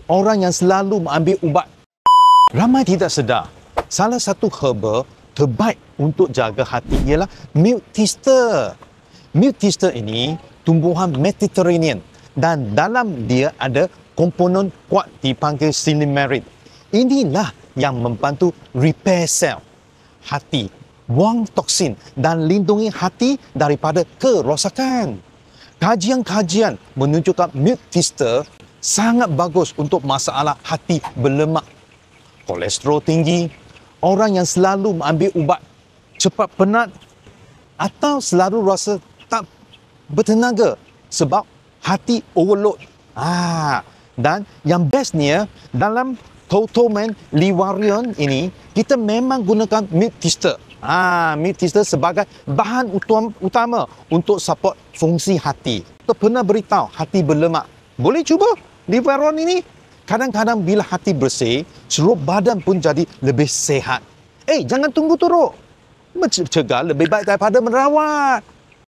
orang yang selalu mengambil ubat. Ramai tidak sedar, salah satu herba terbaik untuk jaga hati ialah milk thistle. Milk thistle ini tumbuhan Mediterranean dan dalam dia ada komponen kuat dipanggil sinemerid. Inilah yang membantu repair sel hati, buang toksin dan lindungi hati daripada kerosakan. Kajian-kajian menunjukkan milk thistle sangat bagus untuk masalah hati berlemak, kolesterol tinggi, orang yang selalu mengambil ubat, cepat penat atau selalu rasa tak bertenaga sebab hati overload. Dan yang bestnya dalam Totomen Liwarion ini kita memang gunakan milk thistle. Milk thistle sebagai bahan utama untuk support fungsi hati. Kita pernah beritahu hati berlemak. Boleh cuba Liwarion ini. Kadang-kadang bila hati bersih, seluruh badan pun jadi lebih sihat. Jangan tunggu teruk. Mencegah lebih baik daripada merawat.